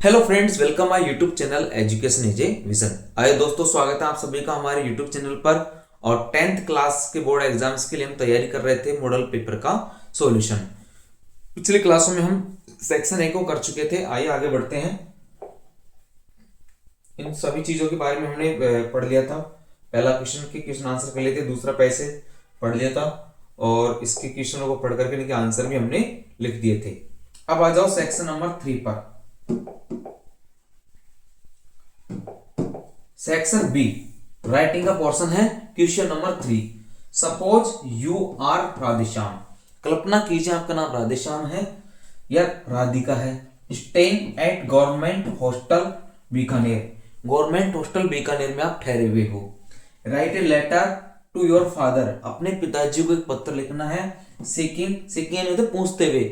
Hello friends, welcome my YouTube channel education is a vision. आइए दोस्तों, स्वागत है आप सभी का हमारे यूट्यूब चैनल पर। और 10th क्लास के बोर्ड एग्जाम्स के लिए हम तैयारी कर रहे थे मॉडल पेपर का सॉल्यूशन। पिछले क्लासों में हम सेक्शन ए को कर चुके थे। आइए आगे बढ़ते हैं। इन सभी चीजों के बारे में हमने पढ़ लिया था। पहला क्वेश्चन आंसर कर लिए थे, दूसरा पैसे पढ़ लिया था और इसके क्वेश्चनों को पढ़ करके इनके आंसर भी हमने लिख दिए थे। अब आ जाओ सेक्शन नंबर 3 पर। सेक्शन बी राइटिंग का पोर्शन है। Question number 3, suppose you are Radheshyam. कल्पना कीजिए आपका नाम राधेश्याम है या राधिका है। Staying at government hostel Bikaner. Government hostel Bikaner में आप ठहरे हुए हो। Write a letter to your father. अपने पिताजी को एक पत्र लिखना है। सीकिंग तो पूछते हुए,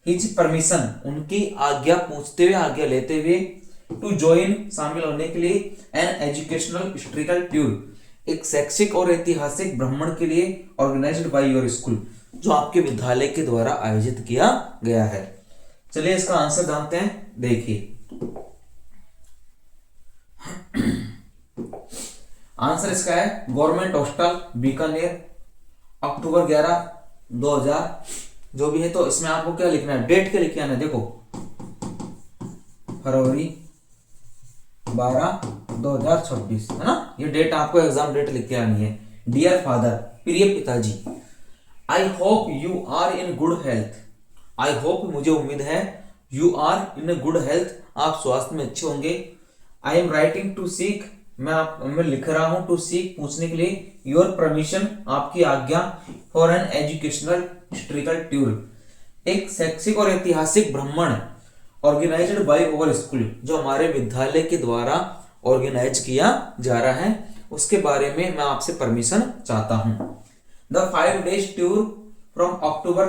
हिज परमिशन उनकी आज्ञा पूछते हुए, आज्ञा लेते हुए, टू ज्वाइन शामिल होने के लिए, एन एजुकेशनल हिस्टोरिकल टूर एक शैक्षिक और ऐतिहासिक भ्रमण के लिए, ऑर्गेनाइज्ड बाय योर स्कूल जो आपके विद्यालय के द्वारा आयोजित किया गया है। चलिए इसका आंसर जानते हैं। देखिए आंसर इसका है गवर्नमेंट हॉस्टल बीकानेर, अक्टूबर 11 2000 जो भी है। तो इसमें आपको क्या लिखना है, डेट क्या लिखना है। देखो फरवरी 12 2026 है ना, ये डेट आपको एग्जाम डेट लिख के आनी है। डियर फादर, प्रिय पिताजी, I hope you are in good health. I hope मुझे उम्मीद है, you are in good health आप स्वास्थ्य में अच्छे होंगे। I am writing to seek, मैं लिख रहा हूं, टू सीक पूछने के लिए, योर परमिशन आपकी आज्ञा, for an educational historical tour एक शैक्षिक और ऐतिहासिक भ्रमण, ऑर्गेनाइज्ड बाय अवर स्कूल जो हमारे विद्यालय के द्वारा ऑर्गेनाइज किया जा रहा है, उसके बारे में मैं आपसे परमिशन चाहता हूं। The 5 days tour from October,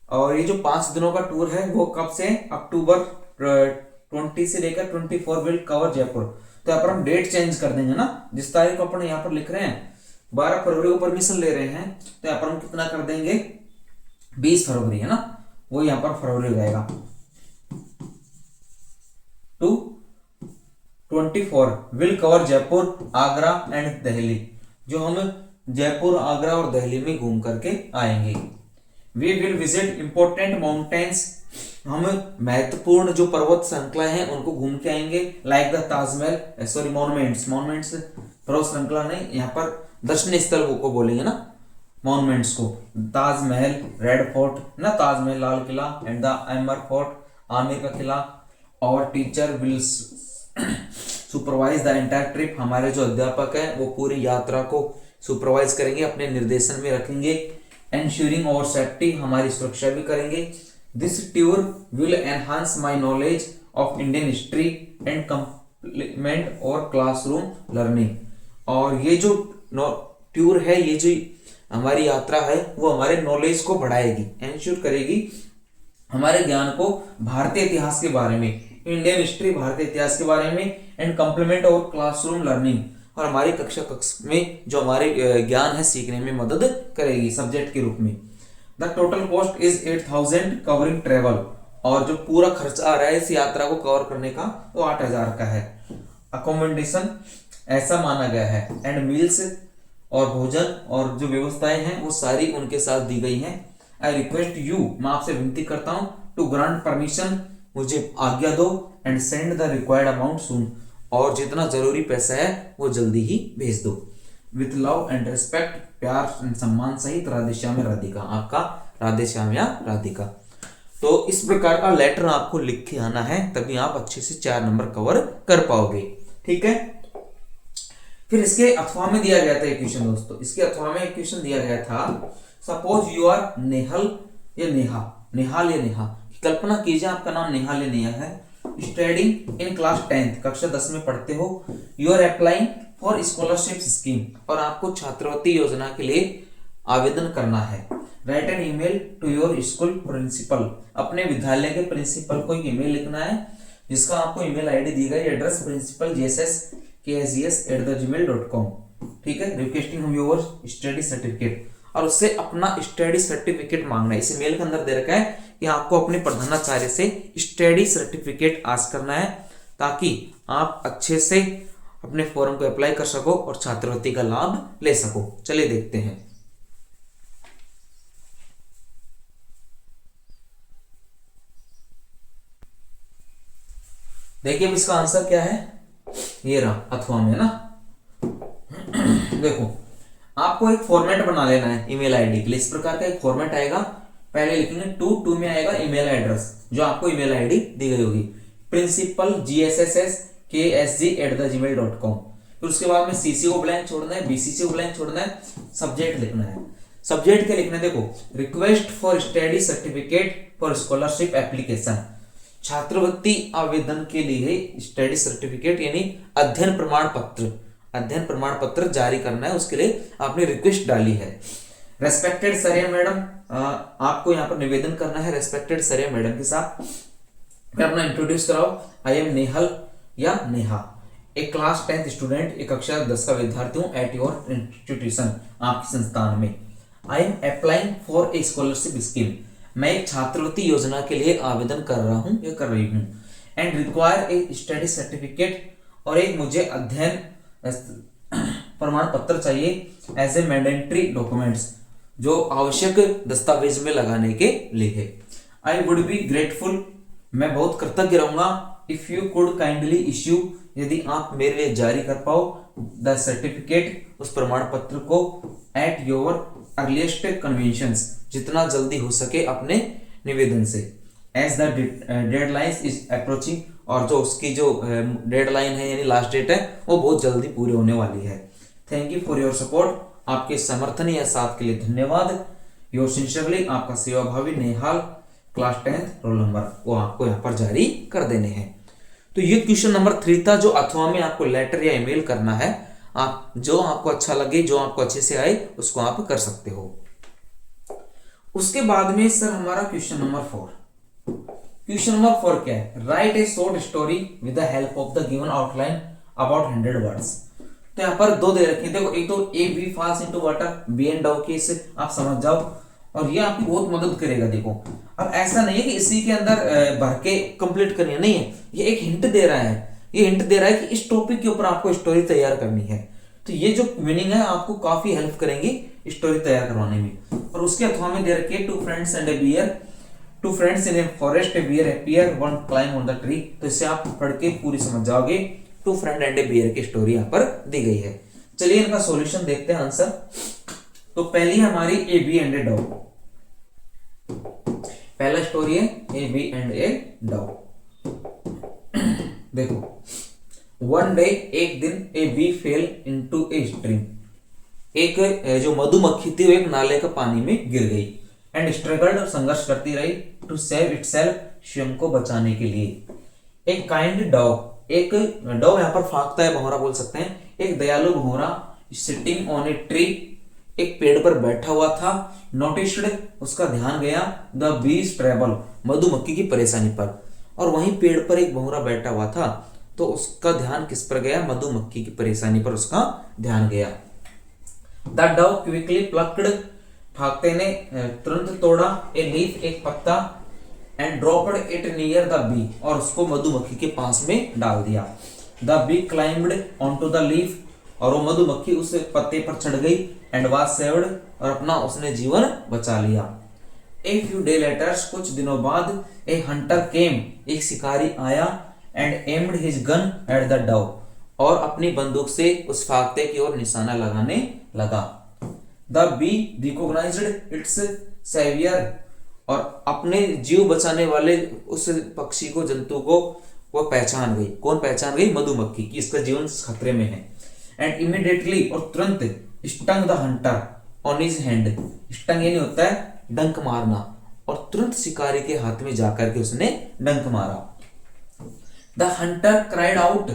और ये जो 5 दिनों का टूर है वो कब से, अक्टूबर 20 से लेकर 24 विल कवर जयपुर। तो यहाँ पर हम डेट चेंज कर देंगे ना, जिस तारीख को अपन यहाँ पर लिख रहे हैं 12 फरवरी को परमिशन ले रहे हैं, तो यहाँ पर हम कितना कर देंगे, 20 फरवरी है ना, वो यहाँ पर फरवरी हो जाएगा। To 24 will cover Jaipur, Agra and Delhi, जो हम जयपुर, आगरा और दिल्ली में घूम करके आएंगे। We will visit important mountains, हम महत्वपूर्ण जो पर्वत श्रृंखला हैं उनको घूम के आएंगे। Like the Taj Mahal, sorry monuments, पर्वत श्रृंखला नहीं, यहाँ पर दर्शनीय स्थल को बोलेंगे ना, मॉन्यूमेंट्स को। ताजमहल, रेड फोर्ट ना, ताजमहल लाल किला, and the Amer fort, Amer का किला। और teacher will supervise the entire trip, हमारे जो अध्यापक है वो पूरी यात्रा को सुपरवाइज करेंगे, अपने निर्देशन में रखेंगे। एंश्योरिंग और सेफ्टी, हमारी सुरक्षा भी करेंगे। This tour will enhance my knowledge of Indian history and complement और क्लासरूम लर्निंग। और ये जो टूर है, ये जो हमारी यात्रा है, वो हमारे नॉलेज को बढ़ाएगी, एंश्योर करेगी हमारे ज्ञान को भारतीय इतिहास के बारे में, इंडियन हिस्ट्री भारतीय इतिहास के बारे में, एंड कंप्लीमेंट और क्लासरूम लर्निंग, और हमारी कक्ष में जो हमारे ज्ञान है सीखने में मदद करेगी सब्जेक्ट के रूप में। The total cost is 8000 covering travel, और जो पूरा खर्चा आ रहा है इस यात्रा को कवर करने का वो 8000 का है। अकोमोडेशन ऐसा माना गया है, एंड मील्स और भोजन और जो व्यवस्थाएं हैं वो सारी उनके साथ दी गई हैं। आई रिक्वेस्ट यू, मैं आपसे विनती करता हूं, टू ग्रांट परमिशन, मुझे आज्ञा दो, and send the required amount soon, और जितना जरूरी पैसा है वो जल्दी ही भेज दो। विथ लव एंड रिस्पेक्ट, प्यार एंड सम्मान सहित, राधेश्याम या राधिका, आपका राधेश्याम या राधिका। तो इस प्रकार का लेटर आपको लिख के आना है, तभी आप अच्छे से 4 नंबर कवर कर पाओगे। ठीक है। फिर इसके अथवा में दिया गया था एक क्वेश्चन दोस्तों, इसके अथवा में एक क्वेश्चन दिया गया था, सपोज यू आर नेहल या नेहा, निहाल या नेहा। कल्पना कीजिए आपका नाम निहाल या नेहा है। स्टडिंग इन क्लास 10th, कक्षा 10 में पढ़ते हो। You are applying for scholarship scheme, और आपको छात्रवृत्ति योजना के लिए आवेदन करना है। Write an email to your school principal, अपने विद्यालय के प्रिंसिपल को ईमेल लिखना है, जिसका आपको ईमेल आईडी दी गई, एड्रेस प्रिंसिपल jss@gmail.com। ठीक है। रिक्वेस्टिंग योर स्टडी सर्टिफिकेट, और उससे अपना स्टडी सर्टिफिकेट मांगना है। इस मेल के अंदर दे रखा है कि आपको अपने प्रधानाचार्य से स्टडी सर्टिफिकेट आस्क करना है, ताकि आप अच्छे से अपने फॉर्म को अप्लाई कर सको और छात्रवृत्ति का लाभ ले सको। चलिए देखते हैं। देखिए अब इसका आंसर क्या है, ये रहा अथवा में ना। देखो आपको एक फॉर्मेट बना लेना है ईमेल आईडी के लिए। इस प्रकार का एक फॉर्मेट आएगा, पहले लिखेंगे टू में आएगा ईमेल एड्रेस, जो आपको ईमेल आईडी दी गई होगी, principalgsssksg@gmail.com। फिर उसके बाद में सीसी को ब्लैंक छोड़ना है, बीसीसी को ब्लैंक छोड़ना है, सब्जेक्ट लिखना है। सब्जेक्ट क्या लिखना है, देखो request for study certificate for scholarship application, छात्रवृत्ति आवेदन के लिए स्टडी सर्टिफिकेट यानी अध्ययन प्रमाण पत्र जारी करना है, उसके लिए आपने रिक्वेस्ट डाली है। रेस्पेक्टेड सर या मैडम, आपको यहाँ पर निवेदन करना है रेस्पेक्टेड सर या मैडम के साथ। फिर अपना इंट्रोड्यूस कराओ, आई एम नेहल या नेहा, एक क्लास 10th स्टूडेंट, एक कक्षा 10 का विद्यार्थी हूँ एट योर इंस्टीट्यूशन, आपके संस्थान में। I am applying for a scholarship scheme, मैं एक छात्रवृत्ति योजना के लिए आवेदन कर रहा हूँ या कर रही हूँ। And require a study certificate, और एक मुझे अध्ययन प्रमाण पत्र चाहिए एज ए मैंडेटरी डॉक्यूमेंट्स, जो आवश्यक दस्तावेज में लगाने के लिए। आई वुड बी ग्रेटफुल, मैं बहुत कृतज्ञ रहूंगा, if you could kindly issue, यदि आप मेरे लिए जारी कर पाओ द सर्टिफिकेट, उस प्रमाण पत्र को, एट योर अर्लीस्ट कन्वेंशंस, जितना जल्दी हो सके अपने निवेदन से। As the deadline is approaching, और जो उसकी जो डेडलाइन है यानी लास्ट डेट है वो बहुत जल्दी पूरी होने वाली है। Thank you for your support, आपके समर्थन या साथ के लिए धन्यवाद। योर सिंसियरली, आपका सेवाभावी Nehal, class 10th roll number, वो आपको यहाँ पर जारी कर देने हैं। तो ये क्वेश्चन नंबर 3 था, जो अथवा में आपको लेटर या ईमेल करना है। आप जो आपको अच्छा लगे, जो आपको अच्छे से आए, उसको आप कर सकते हो। उसके बाद में सर हमारा क्वेश्चन नंबर 4। क्वेश्चन नंबर 4 क्या है, right A short story with the help of the given outline about 100 words. तो यहाँ पर दो दे रखे हैं, देखो एक तो A B falls into water, B and dow case, आप समझ जाओ, और ये आपकी बहुत मदद करेगा। देखो अब ऐसा नहीं है कि इसी के अंदर भर के कंप्लीट करनी है, नहीं है, ये एक हिंट दे रहा है। ये हिंट दे रहा है कि इस टॉपिक के ऊपर आपको स्टोरी तैयार करनी है। तो ये जो मीनिंग है आपको काफी हेल्प करेंगी स्टोरी तैयार करवाने में। और उसके अथवा में दे रखी है two friends and a bear, two friends in a forest, a bear appear, one climb on the tree. तो इससे आप पढ़ के पूरी समझ जाओगे। Two friend and a bear की स्टोरी यहाँ पर दी गई है। चलिए इनका सॉल्यूशन देखते हैं, आंसर। तो पहली हमारी a bee and a dog, पहला स्टोरी है a bee and a dog. देखो वन डे, एक दिन, a bee fell into a stream, एक जो मधुमक्खी थी वो एक नाले का पानी में गिर गई। एंड स्ट्रगल्ड, संघर्ष करती रही, टू सेव इटसेल्फ, स्वयं को बचाने के लिए। एक काइंड डॉग, एक डॉग यहाँ पर फांकता है, भौरा बोल सकते हैं। एक दयालु भौरा, सिटिंग ऑन ए ट्री, एक पेड़ पर बैठा हुआ था। नोटिस्ड, उसका ध्यान गया, द बीज ट्रेबल, मधुमक्खी की परेशानी पर। और वहीं पेड़ पर एक भौरा बैठा हुआ था, तो उसका ध्यान किस पर गया, मधुमक्खी की परेशानी पर उसका ध्यान गया। द डॉग क्विकली प्लक्ड, फांकते ने तुरंत तोड़ा, ए लीफ, एक पत्ता, and dropped it near the bee, और उसको मधुमक्खी के पास में डाल दिया। The bee climbed onto the leaf, और वो मधुमक्खी उस पत्ते पर चढ़ गई। एंड वाज सेव्ड, और अपना उसने जीवन बचा लिया। ए फ्यू डे लेटर्स, कुछ दिनों बाद, ए हंटर केम, एक शिकारी आया। And aimed his gun at the dog, और अपनी बंदूक से उस फांकते की ओर निशाना लगाने लगा। The bee recognised its saviour, और अपने जीव बचाने वाले उस पक्षी को, जंतु को वो पहचान गई। कौन पहचान गई, मधुमक्खी, की इसका जीवन खतरे में है। एंड इमीडिएटली, और तुरंत, stung the Hunter on his hand, stung यानी होता है डंक मारना, और तुरंत शिकारी के हाथ में जाकर के उसने डंक मारा। द हंटर क्राइड आउट,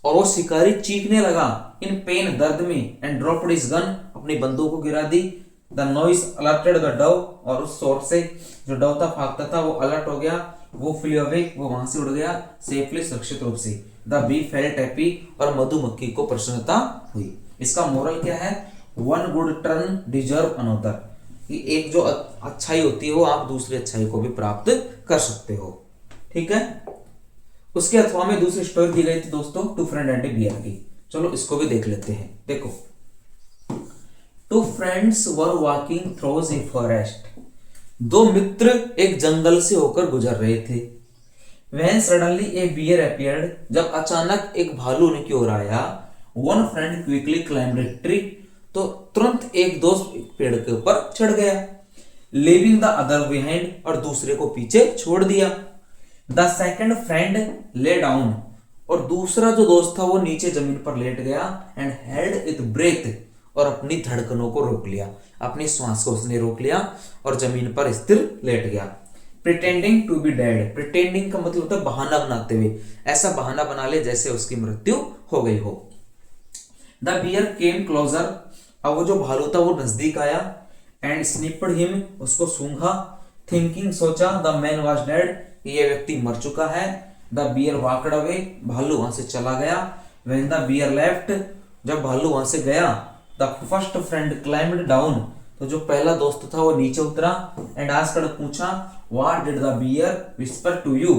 और वो शिकारी चीखने लगा, इन पेन, दर्द में। एंड ड्रॉप्ड हिज गन, अपनी बंदूक को गिरा दी। The noise alerted the dove, और उस शोर से जो डव था, फांकता था, वो अलर्ट हो गया। वो फ्ली अवे, वो वहां से उड़ गया सेफली, सुरक्षित रूप से। द बी फेल्ट हैप्पी, और मधुमक्खी को प्रसन्नता हुई। इसका मोरल क्या है, one good turn deserve another, कि एक जो अच्छाई होती है वो आप दूसरी अच्छाई को भी प्राप्त कर सकते हो। ठीक है, उसके अथवा में दूसरी स्टोरी दी गई थी दोस्तों two friend and a bear की। चलो इसको भी देख लेते हैं। देखो, two friends were walking through a forest. दो मित्र एक जंगल से होकर गुजर रहे थे। When suddenly a bear appeared, जब अचानक एक भालू उनकी ओर आया। One friend quickly climbed a tree, तो तुरंत एक दोस्त एक पेड़ के ऊपर चढ़ गया। Leaving the other behind, और दूसरे को पीछे छोड़ दिया। The second friend lay down, और दूसरा जो दोस्त था वो नीचे जमीन पर लेट गया। And held its breath, और अपनी धड़कनों को रोक लिया, अपनी श्वास को उसने रोक लिया और जमीन पर स्थिर लेट गया। Pretending to be dead, pretending का मतलब होता है बहाना बनाते हुए, ऐसा बहाना बना ले जैसे उसकी मृत्यु हो गई हो। द बियर केम क्लोजर, अब वो जो भालू था वो नजदीक आया। एंड स्निप्ड हिम, उसको सूंघा। थिंकिंग, सोचा द मैन वाज डेड, ये व्यक्ति मर चुका है। द बियर वॉकड अवे, भालू वहां से चला गया। व्हेन द बियर लेफ्ट, जब भालू वहां से गया। The first friend climbed down, तो जो पहला दोस्त था वो नीचे उतरा। एंड आस्क्ड, पूछा what did the bear whisper to you,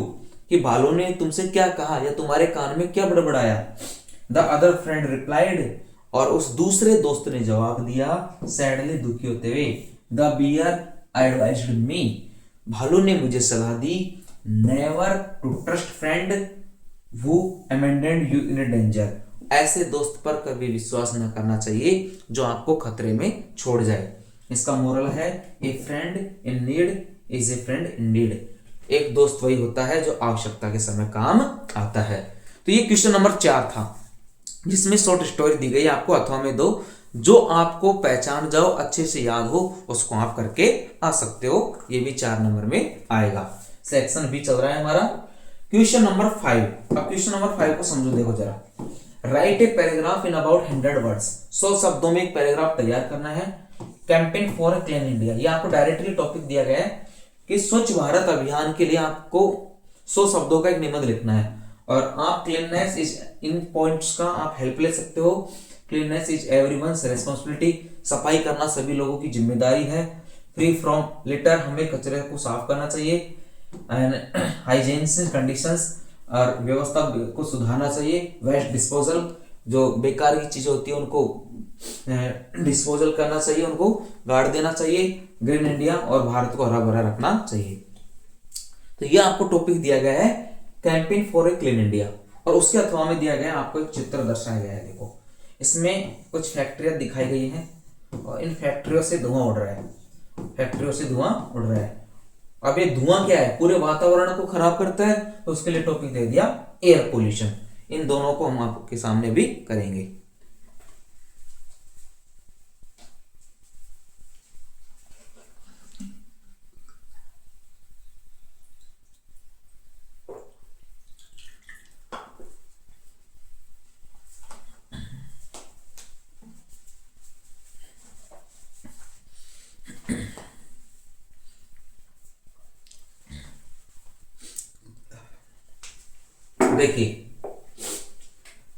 कि भालू ने तुमसे क्या कहा या तुम्हारे कान में क्या बड़बड़ाया। द अदर फ्रेंड रिप्लाइड, और उस दूसरे दोस्त ने जवाब दिया सैडली, दुखी होते हुए। द बियर एडवाइज्ड मी, भालू ने मुझे सलाह दी। Never to trust friend who abandoned you in danger, ऐसे दोस्त पर कभी विश्वास न करना चाहिए जो आपको खतरे में छोड़ जाए। इसका मोरल है ए friend in need is a friend Indeed, एक दोस्त वही होता है जो आवश्यकता के समय काम आता है। तो ये क्वेश्चन नंबर 4 था, जिसमें शॉर्ट स्टोरी दी गई आपको अथवा में दो, जो आपको पहचान जाओ, अच्छे से याद हो, उसको आप करके आ सकते हो। ये भी 4 नंबर में आएगा। सेक्शन बी चल रहा है हमारा। क्वेश्चन नंबर 5, अब क्वेश्चन नंबर 5 को समझो। देखो जरा, right a paragraph in about 100 words, 100 शब्दों में एक पैराग्राफ तैयार करना है। Campaign for a clean India, ये आपको डायरेक्टली टॉपिक दिया गया है कि स्वच्छ भारत अभियान के लिए आपको 100 शब्दों का एक निबंध लिखना है। और आप क्लीननेस इज, इन पॉइंट्स का आप हेल्प ले सकते हो। क्लीननेस इज एवरीवन्स रिस्पांसिबिलिटी, सफाई करना सभी लोगों की जिम्मेदारी है। फ्री फ्रॉम लिटर, हमें कचरे को साफ करना चाहिए। एंड हाइजीन कंडीशंस, और व्यवस्था को सुधारना चाहिए। वेस्ट डिस्पोजल, जो बेकार की चीजें होती है उनको डिस्पोजल करना चाहिए, उनको गाड़ देना चाहिए। ग्रीन इंडिया, और भारत को हरा भरा रखना चाहिए। तो ये आपको टॉपिक दिया गया है campaign for a clean India, और उसके अथवा में दिया गया है आपको एक चित्र दर्शाया गया है। देखो, इसमें कुछ फैक्ट्रियां दिखाई गई हैं, और इन फैक्ट्रियों से धुआं उड़ रहा है, फैक्ट्रियों से धुआं उड़ रहा है। अब ये धुआं क्या है, पूरे वातावरण को खराब करता है, तो उसके लिए टॉपिक दे दिया एयर पोल्यूशन। इन दोनों को हम आपके सामने भी करेंगे। देखिए,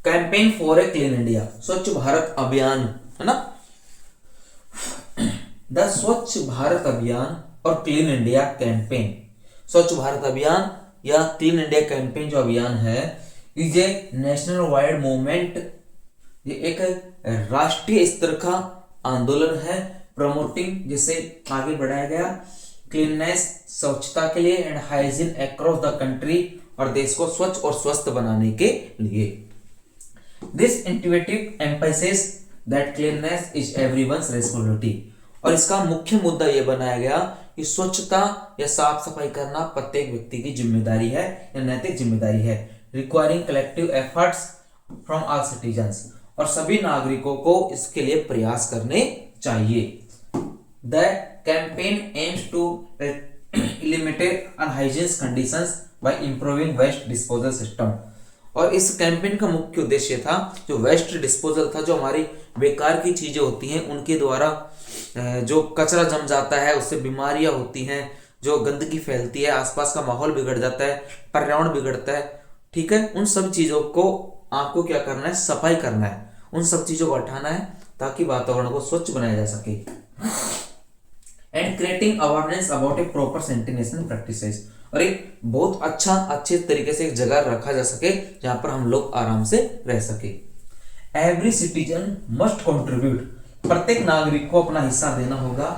campaign for a clean India, स्वच्छ भारत अभियान, है ना। द स्वच्छ भारत अभियान और क्लीन इंडिया कैंपेन, स्वच्छ भारत अभियान या क्लीन इंडिया कैंपेन जो अभियान है, is a national wide movement, ये एक राष्ट्रीय स्तर का आंदोलन है। प्रमोटिंग, जिसे आगे बढ़ाया गया, क्लीननेस, स्वच्छता के लिए, and hygiene across the country, और देश को स्वच्छ और स्वस्थ बनाने के लिए। This integrative emphasis that cleanliness is everyone's responsibility, और इसका मुख्य मुद्दा यह बनाया गया कि स्वच्छता या साफ सफाई करना प्रत्येक व्यक्ति की जिम्मेदारी है या नैतिक जिम्मेदारी है। Requiring collective efforts from all citizens, और सभी नागरिकों को इसके लिए प्रयास करने चाहिए। The campaign aims to eliminate unhygienic conditions by improving waste disposal system, और इस कैंपेन का मुख्य उद्देश्य था, जो वेस्ट डिस्पोजल था, जो हमारी बेकार की चीजें होती हैं उनके द्वारा जो कचरा जम जाता है, उससे बीमारियां होती हैं, जो गंदगी फैलती है, आसपास का माहौल बिगड़ जाता है, पर्यावरण बिगड़ता है। ठीक है, उन सब चीजों को आपको क्या करना है, सफाई करना है, उन सब चीजों को हटाना है ताकि वातावरण को स्वच्छ बनाया जा सके। And creating awareness about A proper sanitation practices, और एक बहुत अच्छे तरीके से एक जगह रखा जा सके जहां पर हम लोग आराम से रह सके। एवरी सिटीजन मस्ट कंट्रीब्यूट, प्रत्येक नागरिक को अपना हिस्सा देना होगा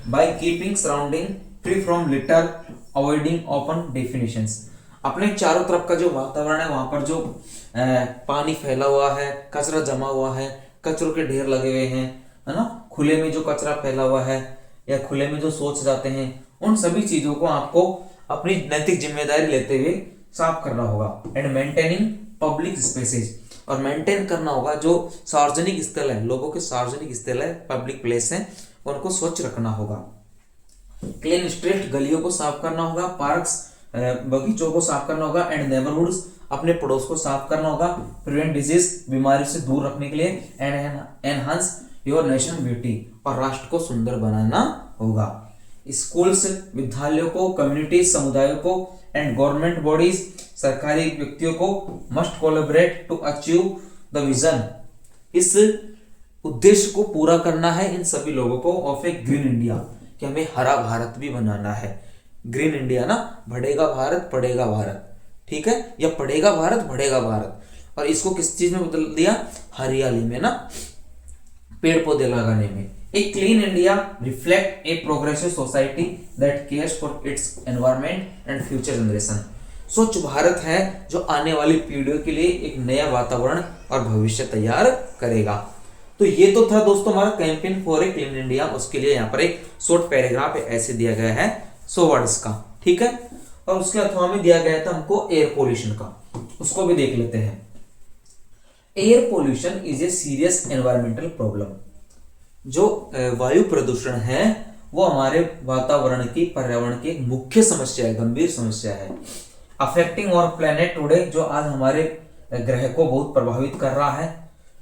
by keeping surrounding free from litre, avoiding open definitions. अपने चारों तरफ का जो वातावरण है वहां पर जो पानी फैला हुआ है, कचरा जमा हुआ है, कचरों के ढेर लगे हुए हैं, है ना, खुले में जो कचरा फैला हुआ है या खुले में जो सोच जाते हैं, उन सभी चीजों को आपको अपनी नैतिक जिम्मेदारी लेते हुए साफ करना होगा। एंड मेंटेनिंग पब्लिक स्पेसेस, और मेंटेन करना होगा जो सार्वजनिक स्थल है, लोगों के सार्वजनिक स्थल है, पब्लिक प्लेस है, उनको स्वच्छ रखना होगा। क्लीन स्ट्रीट, गलियों को साफ करना होगा, पार्क्स, बगीचों को साफ करना होगा। एंड नेबरहुड्स, अपने पड़ोस को साफ करना होगा। प्रिवेंट डिजीज, बीमारी से दूर रखने के लिए। And enhance your nation beauty, और राष्ट्र को सुंदर बनाना होगा। स्कूल्स, विद्यालयों को, कम्युनिटीज, समुदायों को, एंड गवर्नमेंट बॉडीज, सरकारी व्यक्तियों को must collaborate to achieve the vision, इस उद्देश्य को पूरा करना है इन सभी लोगों को ऑफ ए ग्रीन इंडिया, कि हमें हरा भारत भी बनाना है। ग्रीन इंडिया ना, बढ़ेगा भारत पढ़ेगा भारत, ठीक है, या पढ़ेगा भारत बढ़ेगा भारत, और इसको किस चीज में बदल दिया, हरियाली में ना, पेड़ पौधे लगाने में। A clean India reflect a progressive society that cares for its environment and future generation. स्वच्छ भारत है जो आने वाली पीढ़ियों के लिए एक नया वातावरण और भविष्य तैयार करेगा। तो ये तो था दोस्तों हमारा campaign for a clean India, उसके लिए यहाँ पर एक शॉर्ट पैराग्राफ ऐसे दिया गया है 100 वर्ड्स का, ठीक है। और उसके अथवा में दिया गया था हमको एयर पोल्यूशन का, उसको भी देख लेते हैं। Air pollution is a serious environmental problem. जो वायु प्रदूषण है वो हमारे वातावरण की, पर्यावरण की एक मुख्य समस्या है, गंभीर समस्या है। अफेक्टिंग आवर प्लेनेट टुडे, जो आज हमारे ग्रह को बहुत प्रभावित कर रहा है,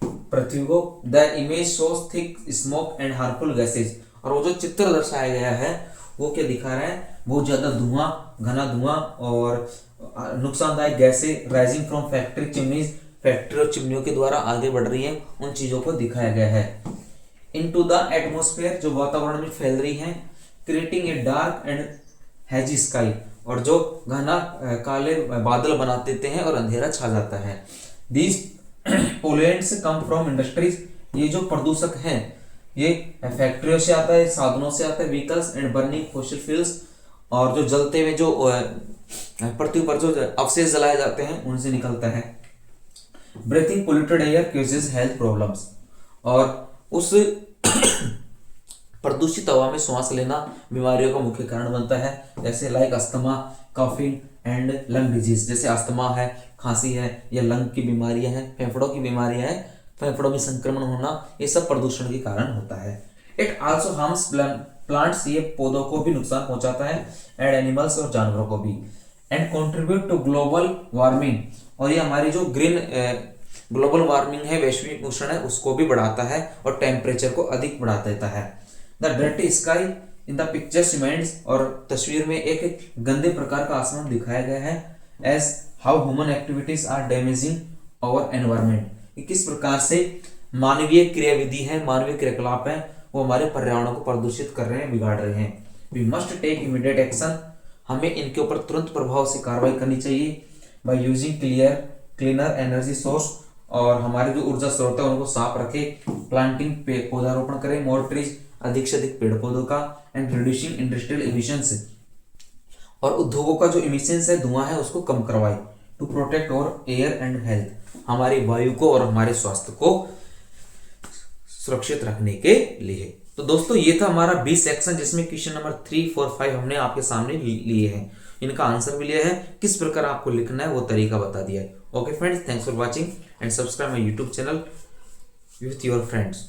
पृथ्वी को। The image shows thick smoke and harmful gases, और वो जो चित्र दर्शाया गया है वो क्या दिखा रहा है, बहुत ज्यादा धुआं, घना धुआं और नुकसानदायक गैसें rising from factory chimneys, factory और चिमनियों के द्वारा आगे बढ़ रही है, उन चीजों को दिखाया गया है। इनटू द एटमॉस्फेयर, जो वातावरण में फैल रही है। Creating a dark and hazy sky, और जो घना काले बादल बना देते हैं और अंधेरा छा जाता है। दीज पोल्यूएंट्स कम फ्रॉम इंडस्ट्रीज, ये जो प्रदूषक हैं ये फैक्ट्रियों से आता है, साधनों से आता है, vehicles and burning fossil fuels, और जो जलते हुए जो पृथ्वी पर जो अवशेष जलाए जाते हैं उनसे निकलता है। Breathing polluted air causes health problems, और उस प्रदूषित हवा में सांस लेना बीमारियों का मुख्य कारण बनता है, जैसे like asthma, coughing and lung disease, जैसे अस्थमा है, खांसी है, या लंग की बीमारियां हैं, फेफड़ों की बीमारियां हैं, फेफड़ों में संक्रमण होना, ये सब प्रदूषण के कारण होता है। इट आल्सो हार्म्स प्लांट्स, ये पौधों को भी नुकसान पहुंचाता है, एंड एनिमल्स, और जानवरों को भी। And contribute to global warming, और ये हमारी जो ग्लोबल वार्मिंग है, वैश्विक उष्ण है, उसको भी बढ़ाता है और टेम्परेचर को अधिक बढ़ा देता है। The dirty sky in the picture reminds, और तस्वीर में एक गंदे प्रकार का आसमान दिखाया गया है, as how human activities are damaging our environment, किस प्रकार से मानवीय क्रियाविधि है, मानवीय क्रियाकलाप है, वो हमारे पर्यावरण को प्रदूषित कर रहे हैं, बिगाड़ रहे हैं। We must take immediate action, हमें इनके ऊपर तुरंत प्रभाव से कार्रवाई करनी चाहिए। By using cleaner energy source, और हमारे जो ऊर्जा स्रोत है उनको साफ रखें। प्लांटिंग, पौधारोपण करें, मोर ट्रीज, अधिक से अधिक पेड़ पौधों का। एंड रिड्यूसिंग इंडस्ट्रियल इमिशंस, और उद्योगों का जो इमिशंस है, धुआं है, उसको कम करवाएं। टू प्रोटेक्ट और एयर एंड हेल्थ, हमारी वायु को और हमारे स्वास्थ्य को सुरक्षित रखने के लिए। तो दोस्तों ये था हमारा 20 सेक्शन, जिसमें क्वेश्चन नंबर 3, 4, 5 हमने आपके सामने लिए हैं, इनका आंसर भी लिया है, किस प्रकार आपको लिखना है वो तरीका बता दिया है। Okay friends, thanks for watching and subscribe my YouTube channel with your friends.